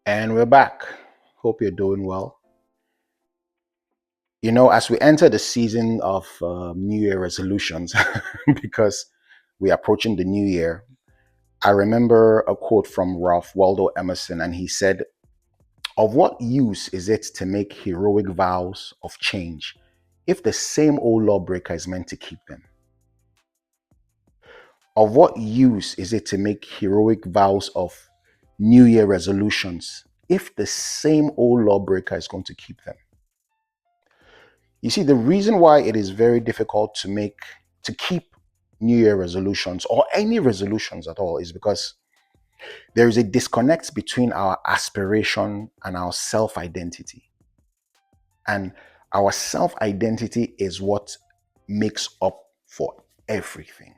And we're back. Hope you're doing well. As we enter the season of New Year resolutions, because we're approaching the new year, I remember a quote from Ralph Waldo Emerson, and he said, "Of what use is it to make heroic vows of change if the same old lawbreaker is meant to keep them? Of what use is it to make heroic vows of New Year resolutions if the same old lawbreaker is going to keep them?" You see, the reason why it is very difficult to keep New Year resolutions or any resolutions at all is because there is a disconnect between our aspiration and our self-identity. And our self-identity is what makes up for everything.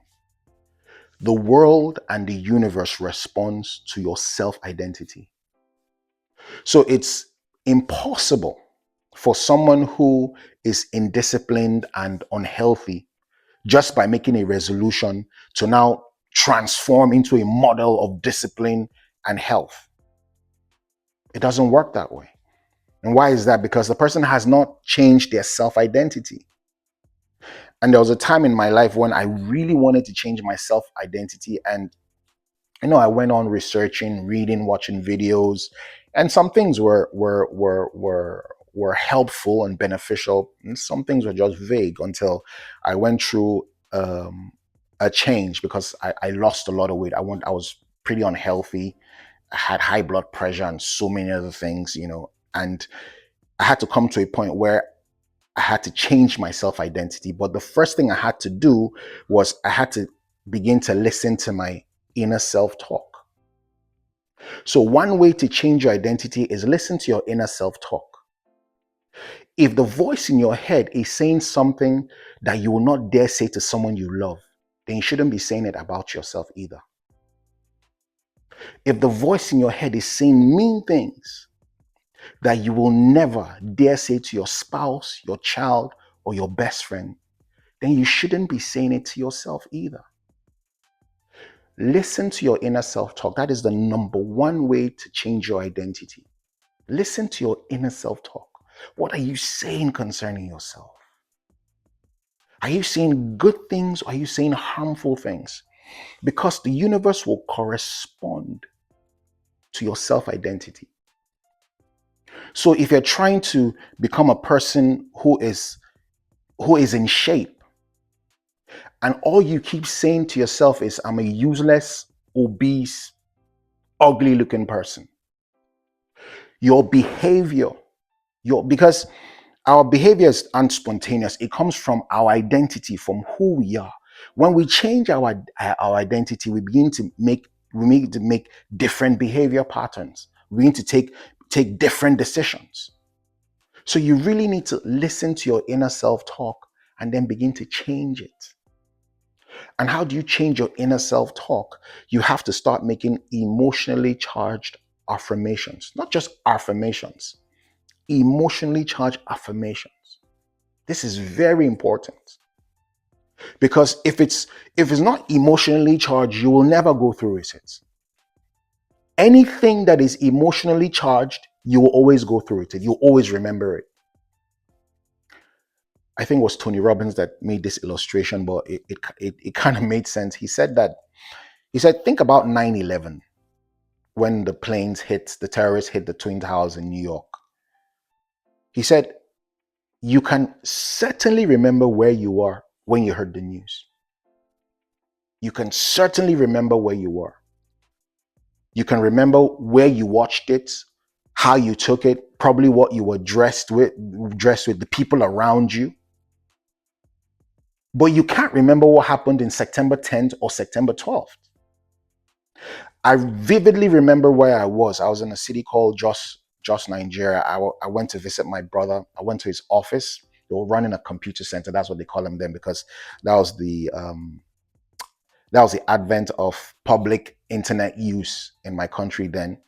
The world and the universe responds to your self-identity. So it's impossible for someone who is indisciplined and unhealthy just by making a resolution to now transform into a model of discipline and health. It doesn't work that way. And why is that? Because the person has not changed their self identity. And there was a time in my life when I really wanted to change my self identity. And I went on researching, reading, watching videos, and some things were helpful and beneficial, and some things were just vague until I went through a change because I lost a lot of weight. I was pretty unhealthy. I had high blood pressure and so many other things, and I had to come to a point where I had to change my self identity. But the first thing I had to do was I had to begin to listen to my inner self talk. So, one way to change your identity is listen to your inner self talk. If the voice in your head is saying something that you will not dare say to someone you love, then you shouldn't be saying it about yourself either. If the voice in your head is saying mean things that you will never dare say to your spouse, your child, or your best friend, then you shouldn't be saying it to yourself either. Listen to your inner self talk. That is the number one way to change your identity. Listen to your inner self talk. What are you saying concerning yourself? Are you saying good things or are you saying harmful things? Because the universe will correspond to your self identity. So if you're trying to become a person who is in shape, and all you keep saying to yourself is, "I'm a useless, obese, ugly looking person," your behavior, because our behaviors aren't spontaneous. It comes from our identity, from who we are. When we change our identity, we begin to make different behavior patterns. We need to take different decisions. So you really need to listen to your inner self-talk and then begin to change it. And how do you change your inner self-talk? You have to start making emotionally charged affirmations, not just affirmations, emotionally charged affirmations. This is very important because if it's not emotionally charged, you will never go through with it. Anything that is emotionally charged, you will always go through it. You'll always remember it. I think it was Tony Robbins that made this illustration, but it kind of made sense. He said, think about 9/11 when the terrorists hit the Twin Towers in New York. He said, you can certainly remember where you were when you heard the news. You can certainly remember where you were. You can remember where you watched it, how you took it, probably what you were dressed with, the people around you. But you can't remember what happened in September 10th or September 12th. I vividly remember where I was. I was in a city called Jos, Nigeria. I went to visit my brother. I went to his office. They were running a computer center. That's what they call them then, because that was the advent of public internet use in my country then.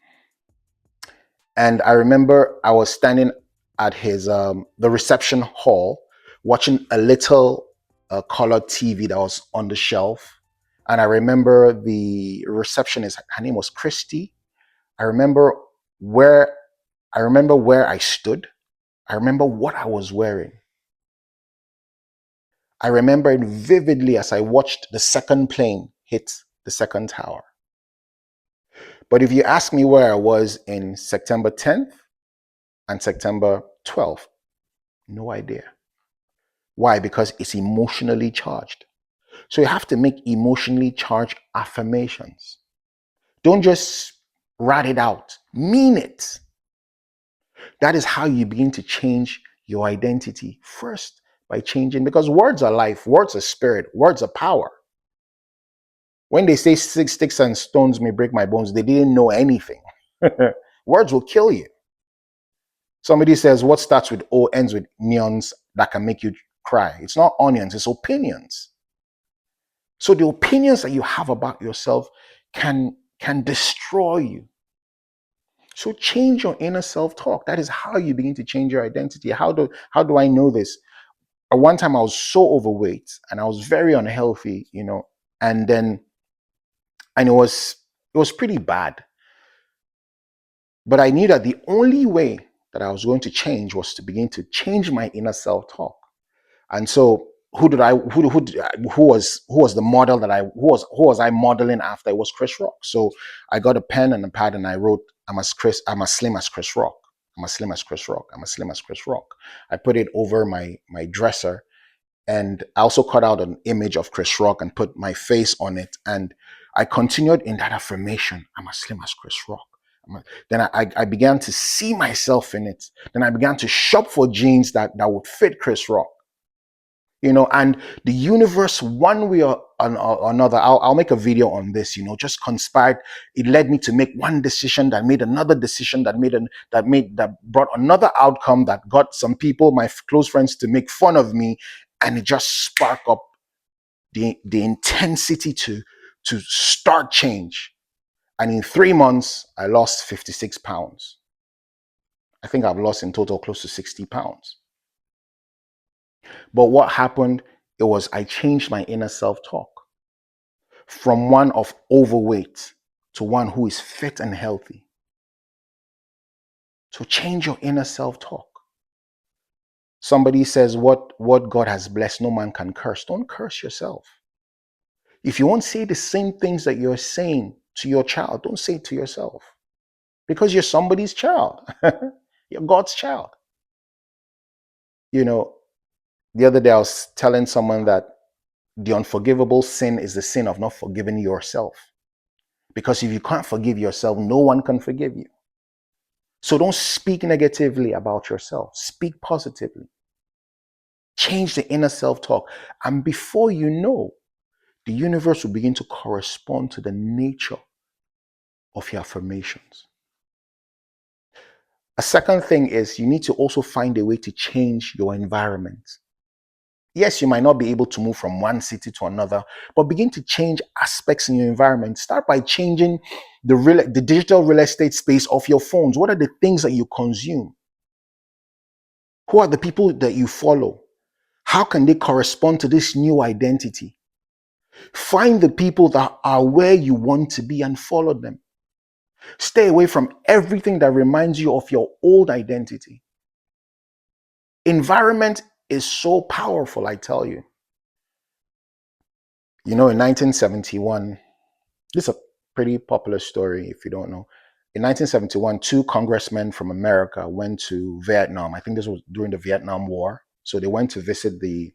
And I remember I was standing at the reception hall watching a little colored TV that was on the shelf. And I remember the receptionist, her name was Christy. I remember where I remember where I stood. I remember what I was wearing. I remember it vividly as I watched the second plane hit the second tower. But if you ask me where I was in September 10th and September 12th, no idea. Why? Because it's emotionally charged. So you have to make emotionally charged affirmations. Don't just write it out, mean it. That is how you begin to change your identity. First, by changing, because words are life, words are spirit, words are power. When they say sticks and stones may break my bones, they didn't know anything. Words will kill you. Somebody says, what starts with O ends with neons that can make you cry? It's not onions, it's opinions. So the opinions that you have about yourself can destroy you. So change your inner self-talk. That is how you begin to change your identity. How do I know this? At one time I was so overweight and I was very unhealthy, and then it was pretty bad. But I knew that the only way that I was going to change was to begin to change my inner self-talk. And so who was the model that who was I modeling after? It was Chris Rock. So I got a pen and a pad and I wrote, I'm as slim as Chris Rock. I'm as slim as Chris Rock. I'm as slim as Chris Rock. I put it over my dresser, and I also cut out an image of Chris Rock and put my face on it. And I continued in that affirmation. I'm as slim as Chris Rock. Then I began to see myself in it. Then I began to shop for jeans that would fit Chris Rock. And the universe, one way or another, I'll make a video on this, just conspired. It led me to make one decision that made another decision that brought another outcome that got some people, my close friends, to make fun of me. And it just sparked up the intensity to start change. And in 3 months, I lost 56 pounds. I think I've lost in total close to 60 pounds. But what happened, it was I changed my inner self-talk from one of overweight to one who is fit and healthy. So change your inner self-talk. Somebody says, what God has blessed, no man can curse. Don't curse yourself. If you won't say the same things that you're saying to your child, don't say it to yourself. Because you're somebody's child. You're God's child. The other day I was telling someone that the unforgivable sin is the sin of not forgiving yourself. Because if you can't forgive yourself, no one can forgive you. So don't speak negatively about yourself. Speak positively. Change the inner self-talk. And before you know, the universe will begin to correspond to the nature of your affirmations. A second thing is you need to also find a way to change your environment. Yes, you might not be able to move from one city to another, but begin to change aspects in your environment. Start by changing the digital real estate space of your phones. What are the things that you consume? Who are the people that you follow? How can they correspond to this new identity? Find the people that are where you want to be and follow them. Stay away from everything that reminds you of your old identity. Environment is so powerful, I tell you. In 1971, this is a pretty popular story if you don't know. In 1971, two congressmen from America went to Vietnam. I think this was during the Vietnam War. So they went to visit the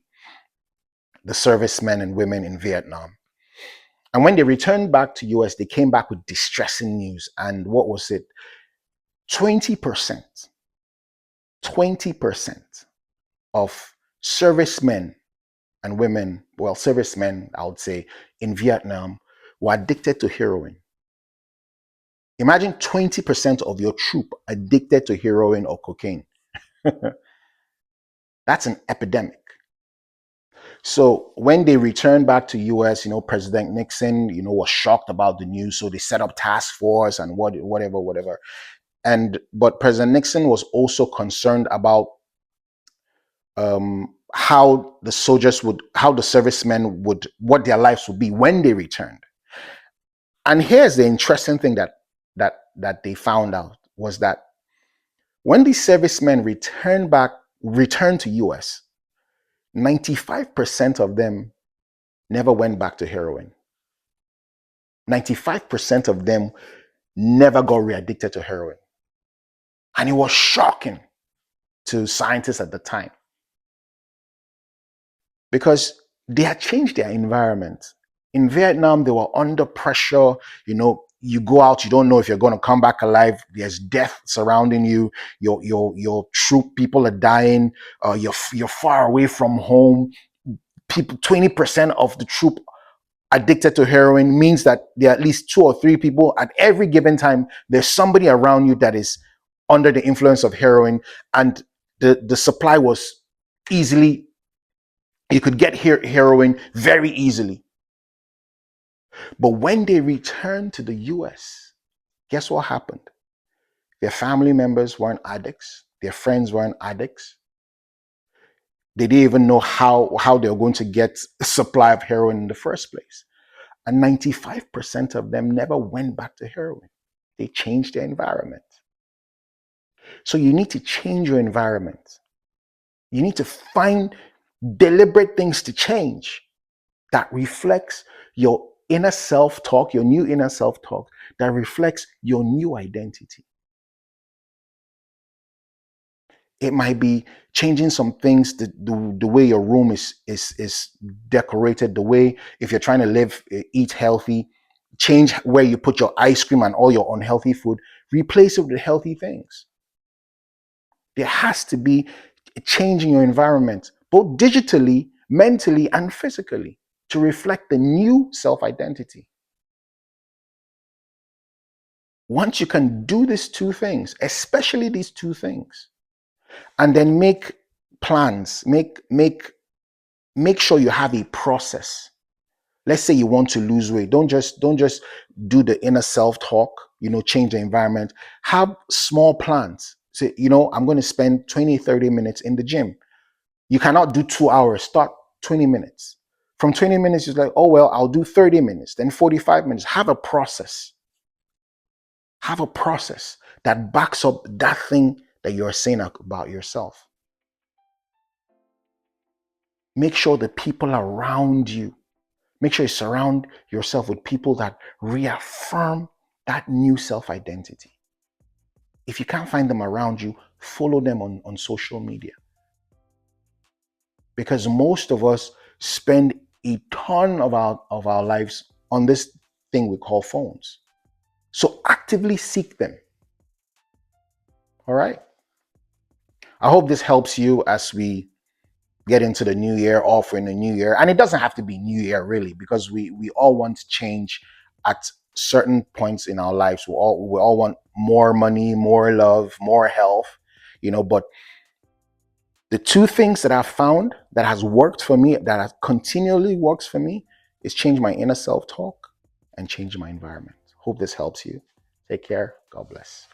servicemen and women in Vietnam. And when they returned back to US, they came back with distressing news. And what was it? 20% of servicemen and women, well, servicemen, I would say, in Vietnam were addicted to heroin. Imagine 20% of your troop addicted to heroin or cocaine. That's an epidemic. So when they returned back to US, President Nixon, was shocked about the news. So they set up task force and whatever. But President Nixon was also concerned about how the servicemen would, what their lives would be when they returned. And here's the interesting thing that they found out. was that when these servicemen returned to US, 95% of them never went back to heroin. 95% of them never got re-addicted to heroin. And it was shocking to scientists at the time because they had changed their environment. In Vietnam, they were under pressure. You go out, you don't know if you're going to come back alive. There's death surrounding you. Your troop people are dying. You're far away from home. People, 20% of the troop addicted to heroin means that there are at least 2 or 3 people at every given time. There's somebody around you that is under the influence of heroin, and the supply was easily, you could get heroin very easily. But when they returned to the US, guess what happened? Their family members weren't addicts. Their friends weren't addicts. They didn't even know how they were going to get a supply of heroin in the first place. And 95% of them never went back to heroin. They changed their environment. So you need to change your environment. You need to find deliberate things to change that reflects your inner self-talk, your new inner self-talk, that reflects your new identity. It might be changing some things, the way your room is decorated, the way, if you're trying to eat healthy, change where you put your ice cream and all your unhealthy food, replace it with healthy things. There has to be a change in your environment, both digitally, mentally, and physically, to reflect the new self-identity. Once you can do these 2 things, especially these 2 things, and then make plans, make sure you have a process. Let's say you want to lose weight. Don't just do the inner self-talk, change the environment. Have small plans. Say, I'm going to spend 20, 30 minutes in the gym. You cannot do 2 hours. Start 20 minutes. From 20 minutes, it's like, oh, well, I'll do 30 minutes, then 45 minutes. Have a process. Have a process that backs up that thing that you're saying about yourself. Make sure the people around you, make sure you surround yourself with people that reaffirm that new self-identity. If you can't find them around you, follow them on social media. Because most of us spend a ton of our lives on this thing we call phones. So actively seek them. All right? I hope this helps you as we get into the new year, offering the new year. And it doesn't have to be new year really, because we all want to change at certain points in our lives. We all want more money, more love, more health, but the 2 things that I've found that has worked for me, that has continually works for me, is change my inner self-talk and change my environment. Hope this helps you. Take care. God bless.